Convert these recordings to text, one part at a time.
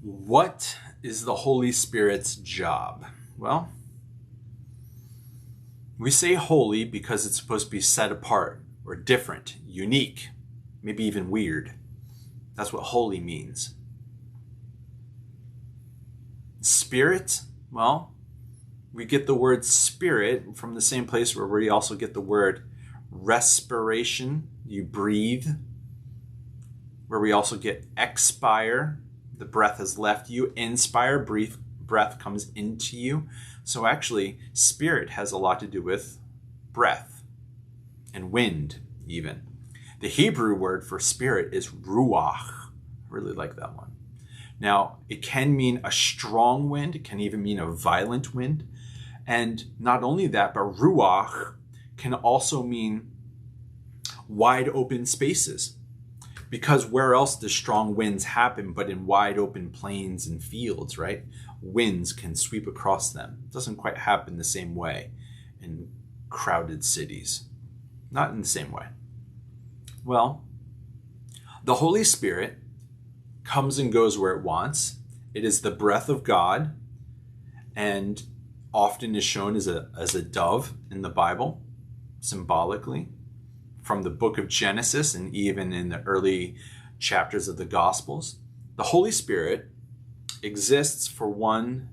What is the Holy Spirit's job? Well, we say holy because it's supposed to be set apart or different, unique, maybe even weird. That's what holy means. Spirit, well, we get the word spirit from the same place where we also get the word respiration, you breathe, where we also get expire, the breath has left you, inspire, breath comes into you. So actually, spirit has a lot to do with breath and wind even. The Hebrew word for spirit is ruach. I really like that one. Now, it can mean a strong wind. It can even mean a violent wind. And not only that, but ruach can also mean wide open spaces. Because where else do strong winds happen but in wide open plains and fields, right? Winds can sweep across them. It doesn't quite happen the same way in crowded cities. Not in the same way. Well, the Holy Spirit comes and goes where it wants. It is the breath of God and often is shown as a dove in the Bible, symbolically, from the book of Genesis and even in the early chapters of the Gospels. The Holy Spirit exists for one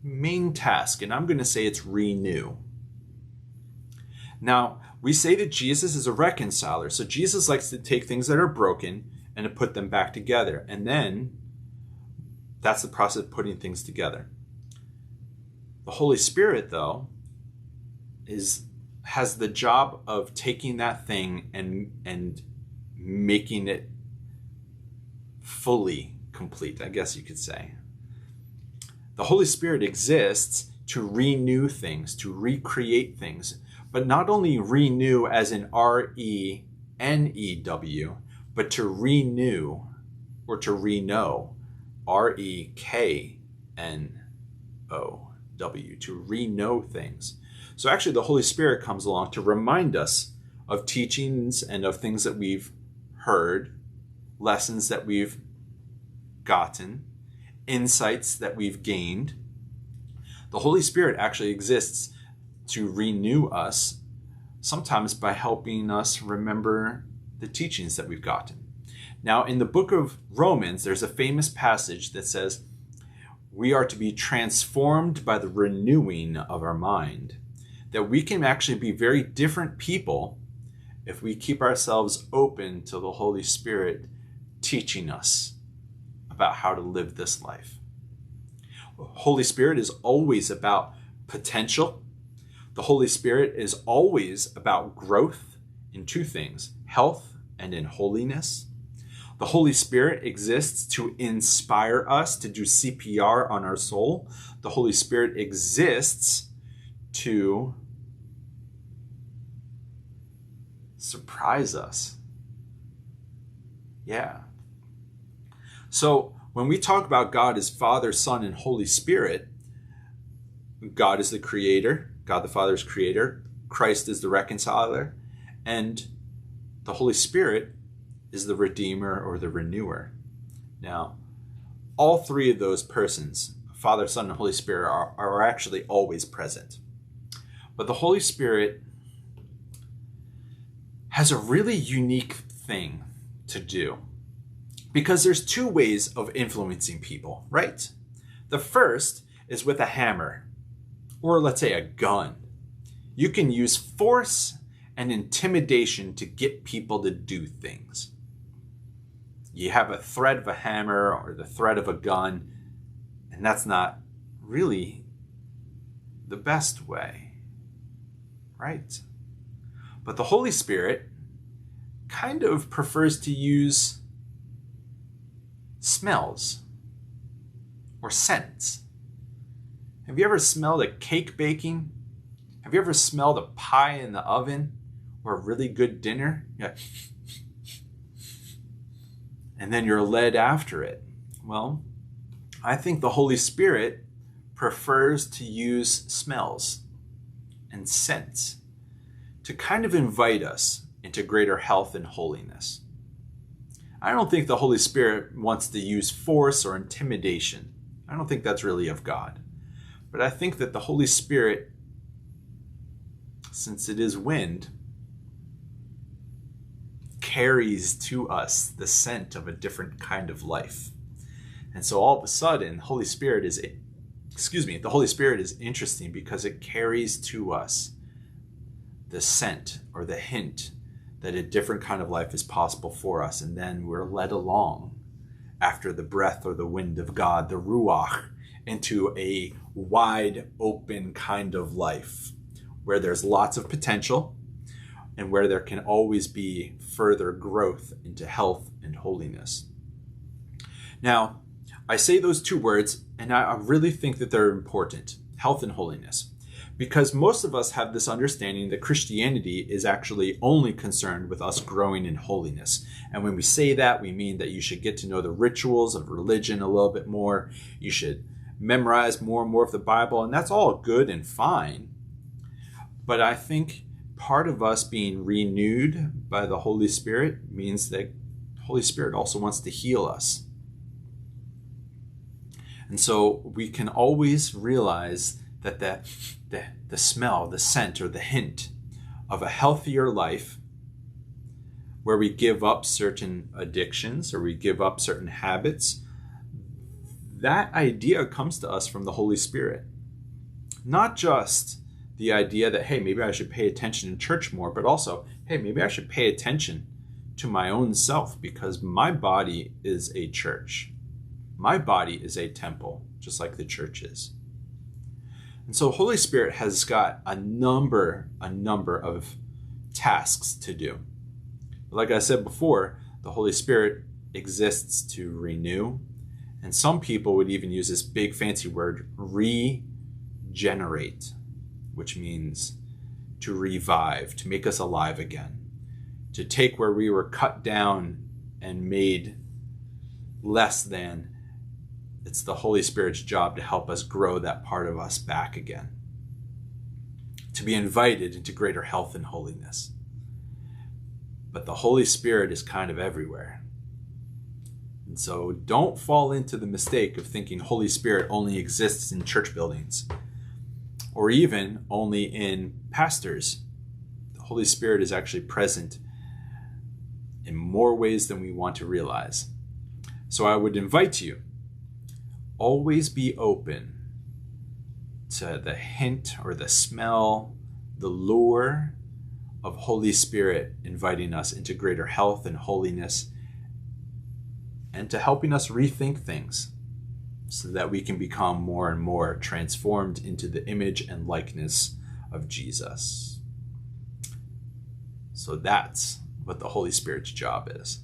main task, and I'm going to say it's renew. Now, we say that Jesus is a reconciler, so Jesus likes to take things that are broken and to put them back together, and then that's the process of putting things together. The Holy Spirit, though, has the job of taking that thing and making it fully complete, I guess you could say. The Holy Spirit exists to renew things, to recreate things, but not only renew as in R-E-N-E-W, but to renew or to reknow, R-E-K-N-O-W, to reknow things. So actually the Holy Spirit comes along to remind us of teachings and of things that we've heard, lessons that we've gotten, insights that we've gained. The Holy Spirit actually exists to renew us, sometimes by helping us remember the teachings that we've gotten. Now, in the book of Romans, there's a famous passage that says, we are to be transformed by the renewing of our mind. That we can actually be very different people if we keep ourselves open to the Holy Spirit teaching us about how to live this life. Holy Spirit is always about potential. The Holy Spirit is always about growth in two things, health and in holiness. The Holy Spirit exists to inspire us to do CPR on our soul. The Holy Spirit exists to surprise us. Yeah. So when we talk about God as Father, Son, and Holy Spirit, God is the creator, God the Father is creator, Christ is the reconciler, and the Holy Spirit is the redeemer or the renewer. Now, all three of those persons, Father, Son, and Holy Spirit, are actually always present. But the Holy Spirit has a really unique thing to do. Because there's two ways of influencing people, right? The first is with a hammer, or let's say a gun. You can use force and intimidation to get people to do things. You have a threat of a hammer or the threat of a gun, and that's not really the best way, right? But the Holy Spirit kind of prefers to use smells or scents. Have you ever smelled a cake baking? Have you ever smelled a pie in the oven or a really good dinner? Yeah. And then you're led after it. Well, I think the Holy Spirit prefers to use smells and scents to kind of invite us into greater health and holiness. I don't think the Holy Spirit wants to use force or intimidation. I don't think that's really of God. But I think that the Holy Spirit, since it is wind, carries to us the scent of a different kind of life. And so all of a sudden, the Holy Spirit is interesting because it carries to us the scent or the hint that a different kind of life is possible for us. And then we're led along after the breath or the wind of God, the Ruach, into a wide open kind of life where there's lots of potential and where there can always be further growth into health and holiness. Now, I say those two words, and I really think that they're important, health and holiness, because most of us have this understanding that Christianity is actually only concerned with us growing in holiness. And when we say that, we mean that you should get to know the rituals of religion a little bit more. You should memorize more and more of the Bible, and that's all good and fine. But I think part of us being renewed by the Holy Spirit means that the Holy Spirit also wants to heal us. And so we can always realize that the smell, the scent, or the hint of a healthier life where we give up certain addictions or we give up certain habits, that idea comes to us from the Holy Spirit. Not just the idea that, hey, maybe I should pay attention in church more, but also, hey, maybe I should pay attention to my own self because my body is a church. My body is a temple, just like the church is. And so Holy Spirit has got a number of tasks to do. Like I said before, the Holy Spirit exists to renew. And some people would even use this big fancy word, regenerate, which means to revive, to make us alive again, to take where we were cut down and made less than. It's the Holy Spirit's job to help us grow that part of us back again, to be invited into greater health and holiness. But the Holy Spirit is kind of everywhere. And so don't fall into the mistake of thinking Holy Spirit only exists in church buildings or even only in pastors. The Holy Spirit is actually present in more ways than we want to realize. So I would invite you, always be open to the hint or the smell, the lure of Holy Spirit inviting us into greater health and holiness and to helping us rethink things so that we can become more and more transformed into the image and likeness of Jesus. So that's what the Holy Spirit's job is.